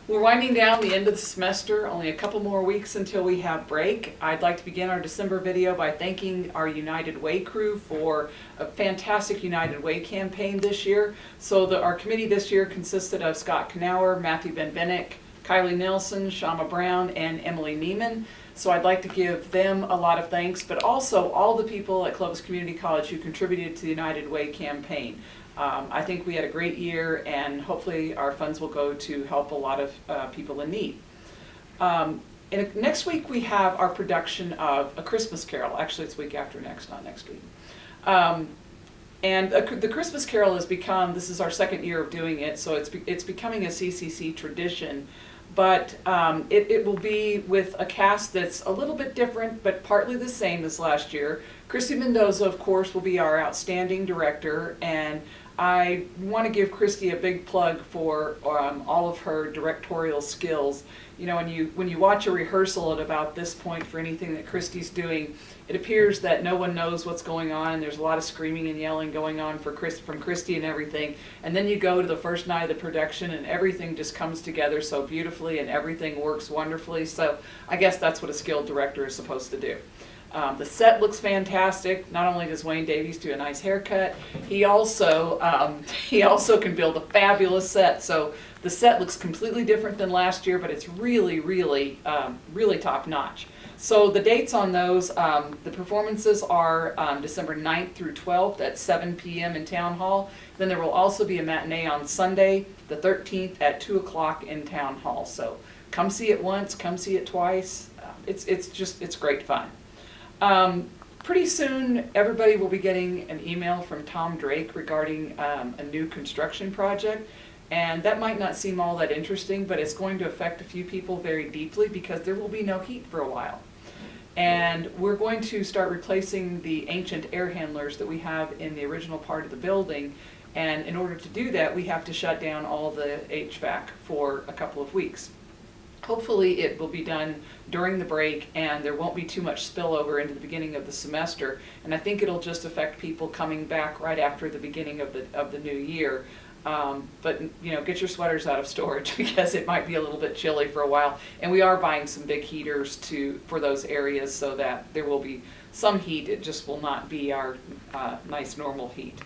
We're winding down the end of the semester, only a couple more weeks until we have break. I'd like to begin our December video by thanking our United Way crew for a fantastic United Way campaign this year. So our committee this year consisted of Scott Knauer, Matthew Benbenick, Kylie Nelson, Shama Brown, and Emily Neiman. So I'd like to give them a lot of thanks, but also all the people at Clovis Community College who contributed to the United Way campaign. I think we had a great year, and hopefully our funds will go to help a lot of people in need. Next week we have our production of A Christmas Carol. Actually, it's week after next, not next week. The Christmas Carol has become, this is our second year of doing it, so it's becoming a CCC tradition. But it will be with a cast that's a little bit different, but partly the same as last year. Christy Mendoza, of course, will be our outstanding director, and I want to give Christy a big plug for all of her directorial skills. You know, when you watch a rehearsal at about this point for anything that Christy's doing, it appears that no one knows what's going on, and there's a lot of screaming and yelling going on from Christy and everything. And then you go to the first night of the production, and everything just comes together so beautifully, and everything works wonderfully. So I guess that's what a skilled director is supposed to do. The set looks fantastic. Not only does Wayne Davies do a nice haircut, he also can build a fabulous set. So the set looks completely different than last year, but it's really, really, really top notch. So the dates on those, the performances are December 9th through 12th at 7 p.m. in Town Hall. Then there will also be a matinee on Sunday, the 13th at 2 o'clock in Town Hall. So come see it once, come see it twice. It's great fun. Pretty soon, everybody will be getting an email from Tom Drake regarding a new construction project. And that might not seem all that interesting, but it's going to affect a few people very deeply because there will be no heat for a while. And we're going to start replacing the ancient air handlers that we have in the original part of the building. And in order to do that, we have to shut down all the HVAC for a couple of weeks. Hopefully it will be done during the break, and there won't be too much spillover into the beginning of the semester. And I think it'll just affect people coming back right after the beginning of the new year. But you know, get your sweaters out of storage because it might be a little bit chilly for a while. And we are buying some big heaters for those areas so that there will be some heat. It just will not be our nice normal heat.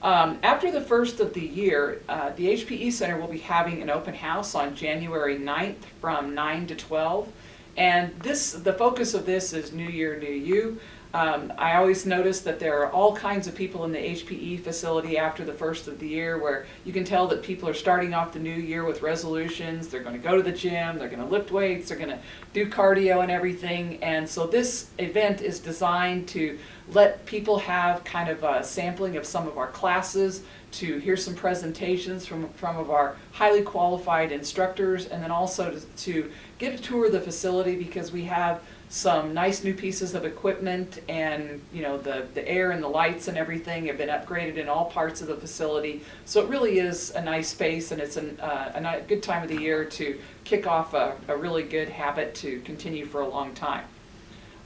After the first of the year, the HPE Center will be having an open house on January 9th from 9 to 12. And the focus of this is New Year, New You. I always notice that there are all kinds of people in the HPE facility after the first of the year where you can tell that people are starting off the new year with resolutions. They're going to go to the gym, they're going to lift weights, they're going to do cardio and everything. And so this event is designed to let people have kind of a sampling of some of our classes, to hear some presentations from of our highly qualified instructors, and then also to get a tour of the facility because we have some nice new pieces of equipment, and you know, the air and the lights and everything have been upgraded in all parts of the facility. So it really is a nice space, and it's a good time of the year to kick off a really good habit to continue for a long time.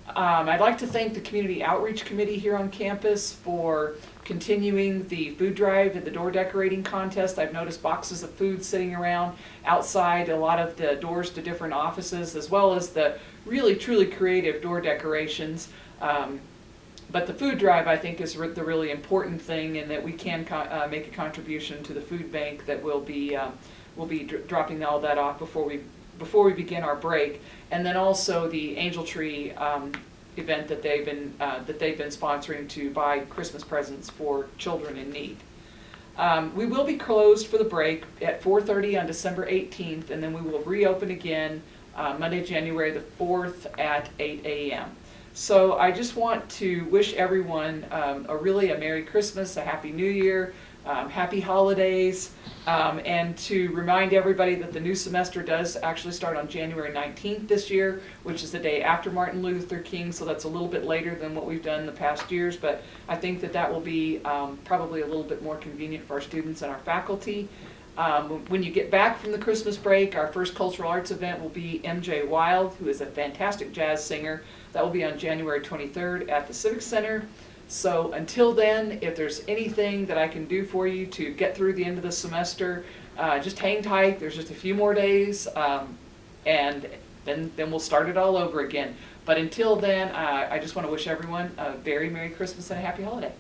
I'd like to thank the Community Outreach Committee here on campus for continuing the food drive and the door decorating contest. I've noticed boxes of food sitting around outside a lot of the doors to different offices, as well as the really truly creative door decorations. But the food drive, I think, is the really important thing, and that we can make a contribution to the food bank that will be dropping all that off before we begin our break. And then also the Angel Tree event that they've been sponsoring to buy Christmas presents for children in need. We will be closed for the break at 4:30 on December 18th, and then we will reopen again Monday, January the 4th at 8 a.m. So I just want to wish everyone a Merry Christmas, a Happy New Year, happy holidays, and to remind everybody that the new semester does actually start on January 19th this year, which is the day after Martin Luther King, so that's a little bit later than what we've done in the past years, but I think that will be probably a little bit more convenient for our students and our faculty. When you get back from the Christmas break, our first cultural arts event will be MJ Wild, who is a fantastic jazz singer. That will be on January 23rd at the Civic Center. So until then, if there's anything that I can do for you to get through the end of the semester, just hang tight. There's just a few more days, and then we'll start it all over again. But until then, I just want to wish everyone a very Merry Christmas and a Happy Holiday.